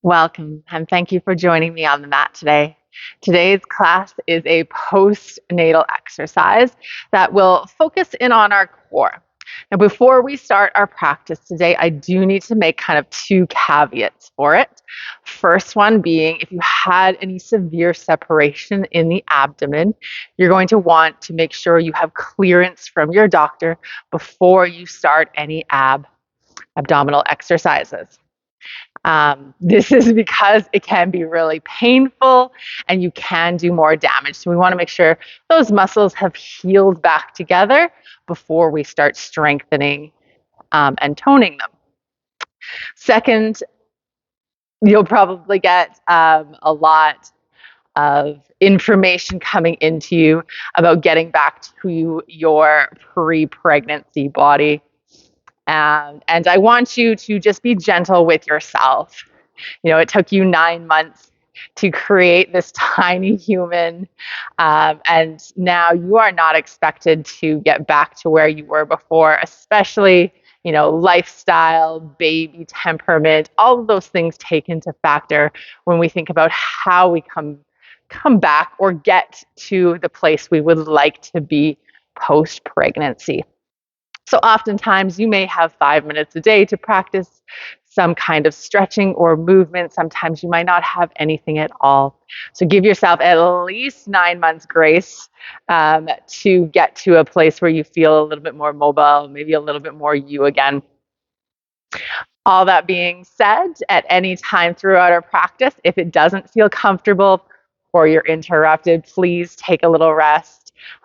Welcome, and thank you for joining me on the mat today. Today's class is a postnatal exercise that will focus in on our core. Now, before we start our practice today, I do need to make kind of two caveats for it. First one being, if you had any severe separation in the abdomen, you're going to want to make sure you have clearance from your doctor before you start any abdominal exercises. This is because it can be really painful and you can do more damage. So we want to make sure those muscles have healed back together before we start strengthening and toning them. Second, you'll probably get a lot of information coming into you about getting back to your pre-pregnancy body. And I want you to just be gentle with yourself. You know, it took you 9 months to create this tiny human, and now you are not expected to get back to where you were before, especially, lifestyle, baby temperament, all of those things take into factor when we think about how we come back or get to the place we would like to be post-pregnancy. So oftentimes you may have 5 minutes a day to practice some kind of stretching or movement. Sometimes you might not have anything at all. So give yourself at least 9 months grace to get to a place where you feel a little bit more mobile, maybe a little bit more you again. All that being said, at any time throughout our practice, if it doesn't feel comfortable or you're interrupted, please take a little rest.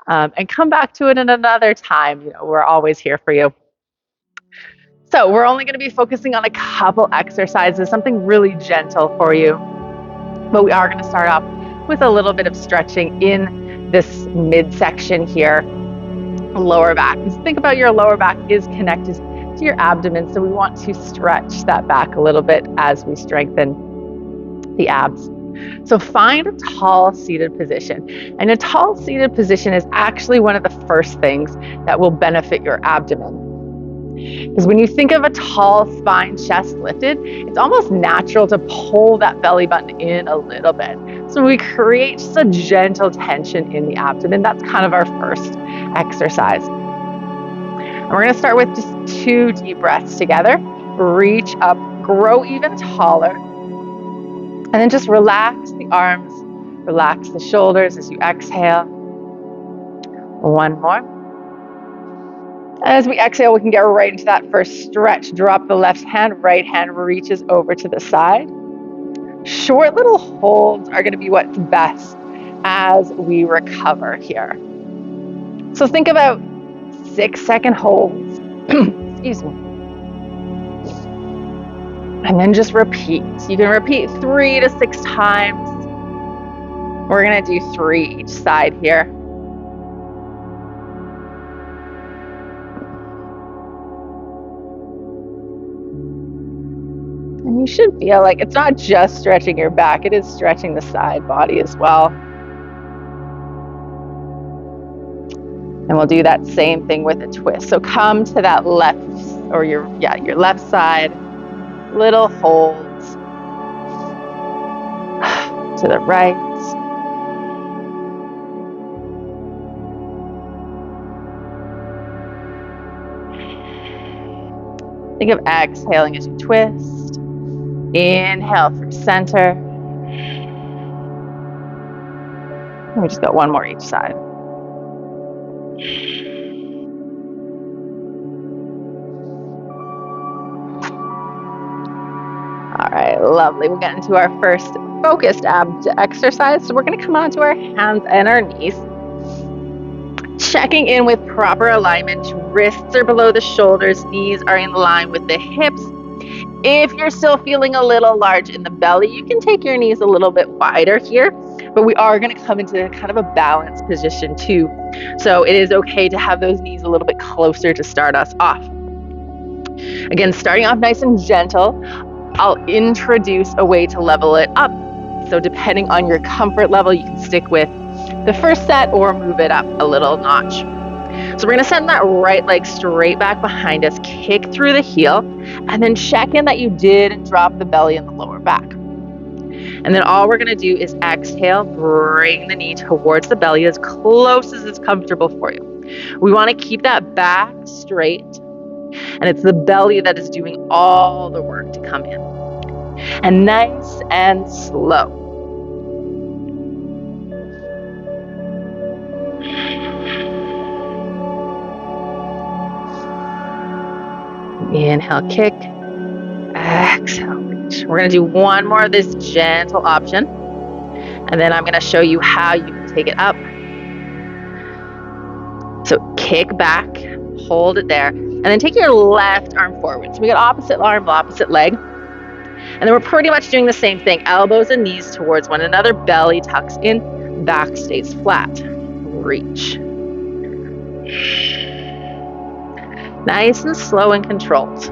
And come back to it at another time. We're always here for you. So we're only going to be focusing on a couple exercises, something really gentle for you. But we are going to start off with a little bit of stretching in this midsection here, lower back. Because think about your lower back is connected to your abdomen. So we want to stretch that back a little bit as we strengthen the abs. So find a tall seated position. And a tall seated position is actually one of the first things that will benefit your abdomen. Because when you think of a tall spine, chest lifted, it's almost natural to pull that belly button in a little bit. So we create just a gentle tension in the abdomen. That's kind of our first exercise. And we're going to start with just 2 deep breaths together. Reach up, grow even taller. And then just relax the arms, relax the shoulders as you exhale. One more. And as we exhale, we can get right into that first stretch. Drop the left hand, right hand reaches over to the side. Short little holds are going to be what's best as we recover here. So think about 6-second holds. Excuse me. And then just repeat. You can repeat 3 to 6 times. We're going to do 3 each side here. And you should feel like it's not just stretching your back, it is stretching the side body as well. And we'll do that same thing with a twist. So come to that left, or your left side. Little holds to the right. Think of exhaling as you twist. Inhale through center. And we just got one more each side. All right, lovely. We'll get into our first focused ab exercise. So we're going to come onto our hands and our knees. Checking in with proper alignment. Wrists are below the shoulders. Knees are in line with the hips. If you're still feeling a little large in the belly, you can take your knees a little bit wider here. But we are going to come into kind of a balanced position too. So it is okay to have those knees a little bit closer to start us off. Again, starting off nice and gentle. I'll introduce a way to level it up. So depending on your comfort level, you can stick with the first set or move it up a little notch. So we're going to send that right leg straight back behind us, kick through the heel, and then check in that you didn't drop the belly in the lower back. And then all we're going to do is exhale, bring the knee towards the belly as close as it's comfortable for you. We want to keep that back straight, and it's the belly that is doing all the work to come in. And nice and slow. Inhale, kick. Exhale, reach. We're going to do one more of this gentle option, and then I'm going to show you how you can take it up. So kick back, hold it there, and then take your left arm forward. So we got opposite arm, opposite leg. And then we're pretty much doing the same thing. Elbows and knees towards one another, belly tucks in, back stays flat. Reach. Nice and slow and controlled.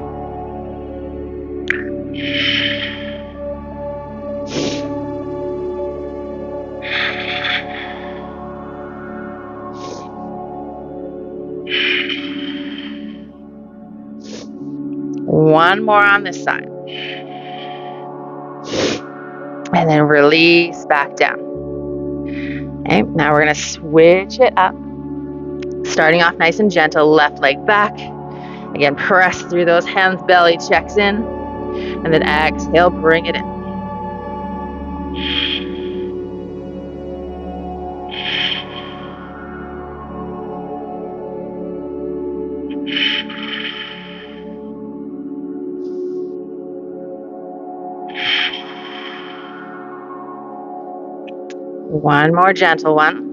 One more on this side. And then release back down. Okay, now we're going to switch it up. Starting off nice and gentle, left leg back. Again, press through those hands, belly checks in. And then exhale, bring it in. One more gentle one.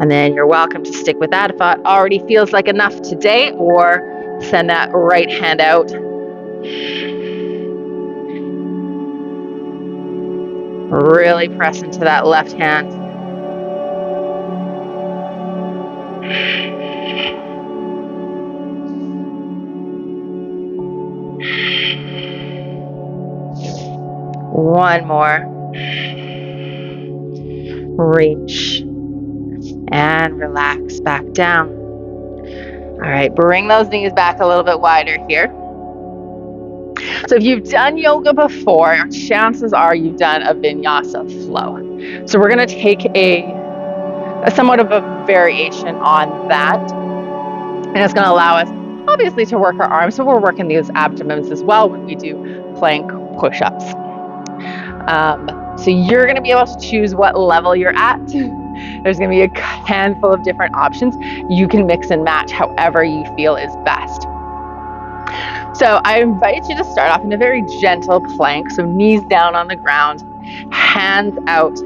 And then you're welcome to stick with that if it already feels like enough today, or send that right hand out. Really press into that left hand. One more. Reach. And relax back down. All right, bring those knees back a little bit wider here. So if you've done yoga before, chances are you've done a vinyasa flow. So we're going to take a somewhat of a variation on that. And it's going to allow us, obviously, to work our arms. So we're working these abdomens as well when we do plank push-ups. So you're going to be able to choose what level you're at. There's going to be a handful of different options. You can mix and match however you feel is best. So I invite you to start off in a very gentle plank. So knees down on the ground, hands out,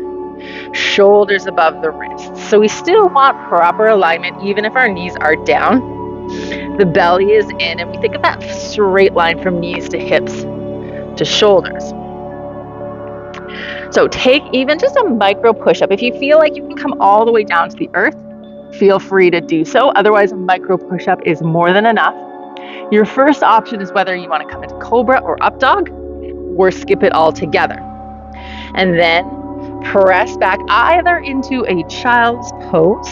shoulders above the wrists. So we still want proper alignment even if our knees are down. The belly is in, and we think of that straight line from knees to hips to shoulders. So take even just a micro push-up. If you feel like you can come all the way down to the earth, feel free to do so. Otherwise, a micro push-up is more than enough. Your first option is whether you want to come into cobra or up dog, or skip it all together. And then press back either into a child's pose,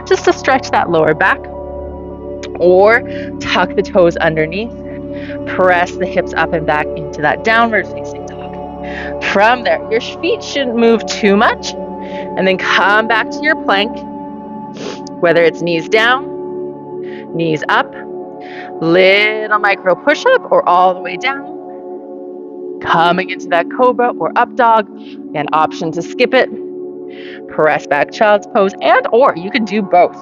just to stretch that lower back, or tuck the toes underneath, press the hips up and back into that downward facing dog. From there, your feet shouldn't move too much, and then come back to your plank, whether it's knees down, knees up, little micro push-up, or all the way down, coming into that cobra or up dog. An option to skip it, press back child's pose, and or you can do both.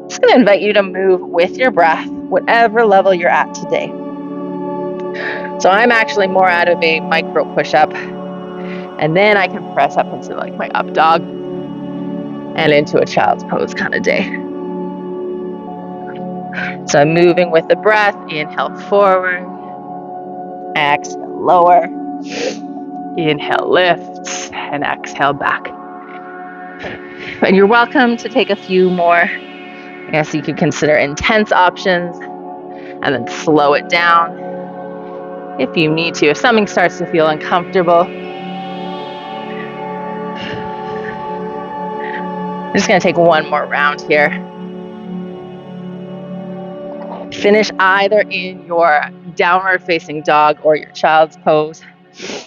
Just going to invite you to move with your breath, whatever level you're at today. So I'm actually more out of a micro push-up, and then I can press up into like my up dog and into a child's pose kind of day. So I'm moving with the breath. Inhale forward, exhale lower, inhale lifts, and exhale back. And you're welcome to take a few more, I guess you could consider intense options, and then slow it down if you need to. If something starts to feel uncomfortable, I'm just going to take one more round here. Finish either in your downward facing dog or your child's pose.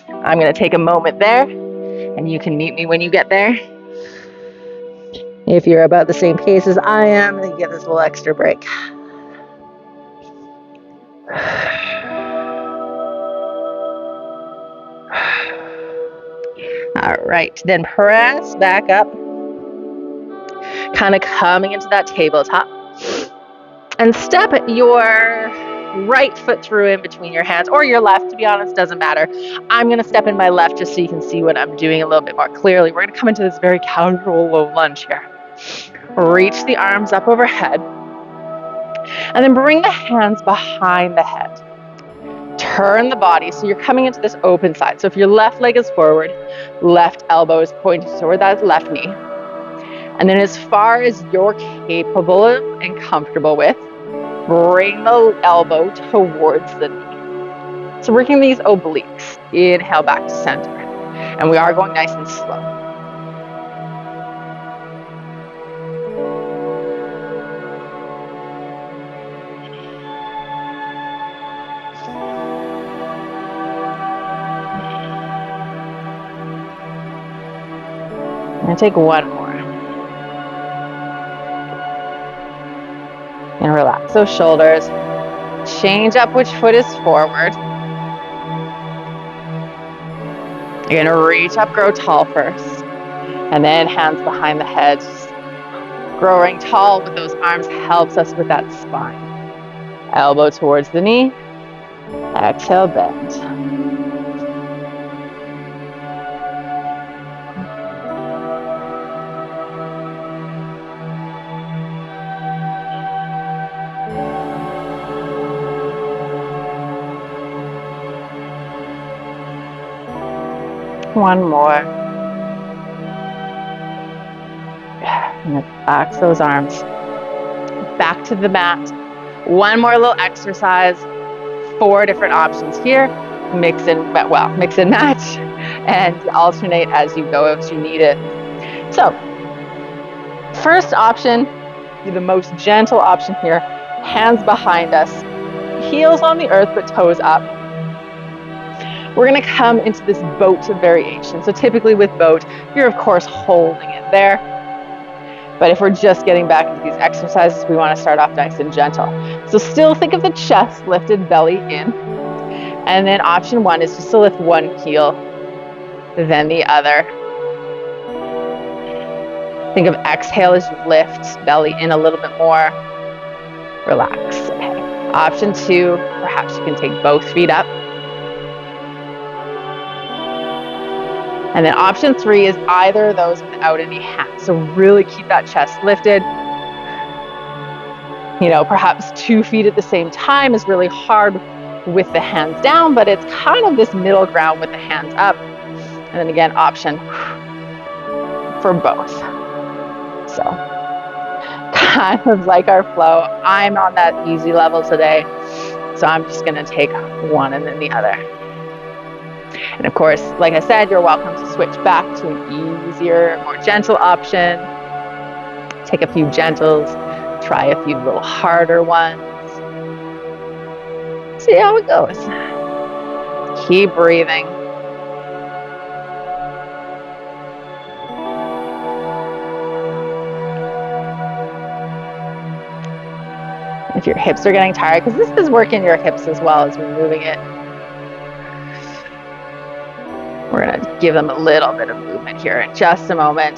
I'm going to take a moment there, and you can meet me when you get there. If you're about the same pace as I am, then give this a little extra break. All right, then press back up, kind of coming into that tabletop. And step your right foot through in between your hands, or your left, to be honest, doesn't matter. I'm going to step in my left just so you can see what I'm doing a little bit more clearly. We're going to come into this very casual low lunge here. Reach the arms up overhead, and then bring the hands behind the head. Turn the body so you're coming into this open side. So if your left leg is forward, left elbow is pointed toward that left knee. And then as far as you're capable of and comfortable with, bring the elbow towards the knee. So working these obliques. Inhale back to center. And we are going nice and slow. And take one more. And relax those shoulders. Change up which foot is forward. You're going to reach up, grow tall first. And then hands behind the head. Growing tall with those arms helps us with that spine. Elbow towards the knee. Exhale, bend. One more. And relax those arms. Back to the mat. One more little exercise. 4 different options here. Mix and match and alternate as you go as you need it. So, first option, the most gentle option here, hands behind us, heels on the earth but toes up. We're going to come into this boat variation. So typically with boat, you're of course holding it there. But if we're just getting back into these exercises, we want to start off nice and gentle. So still think of the chest lifted, belly in. And then option 1 is just to lift one heel, then the other. Think of exhale as you lift, belly in a little bit more. Relax. Okay. Option 2, perhaps you can take both feet up. And then option 3 is either of those without any hands. So really keep that chest lifted. You know, perhaps 2 feet at the same time is really hard with the hands down, but it's kind of this middle ground with the hands up. And then again, option for both. So kind of like our flow. I'm on that easy level today. So I'm just going to take one and then the other. And of course, like I said, you're welcome to switch back to an easier, more gentle option. Take a few gentles, try a few little harder ones. See how it goes. Keep breathing. If your hips are getting tired, because this is working your hips as well as we're moving it. We're going to give them a little bit of movement here in just a moment.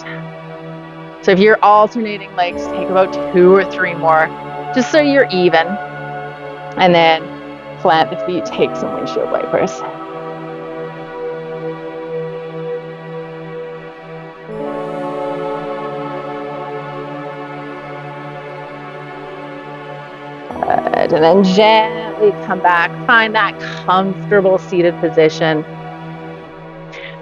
So if you're alternating legs, take about 2 or 3 more, just so you're even. And then plant the feet, take some windshield wipers. Good. And then gently come back, find that comfortable seated position.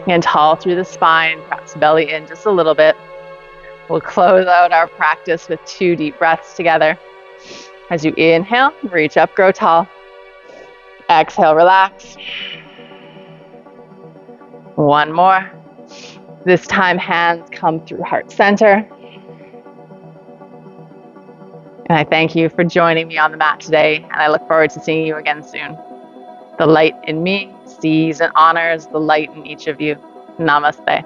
And tall through the spine, perhaps belly in just a little bit. We'll close out our practice with 2 deep breaths together. As you inhale, reach up, grow tall. Exhale, relax. One more. This time, hands come through heart center. And I thank you for joining me on the mat today, and I look forward to seeing you again soon. The light in me sees and honors the light in each of you. Namaste.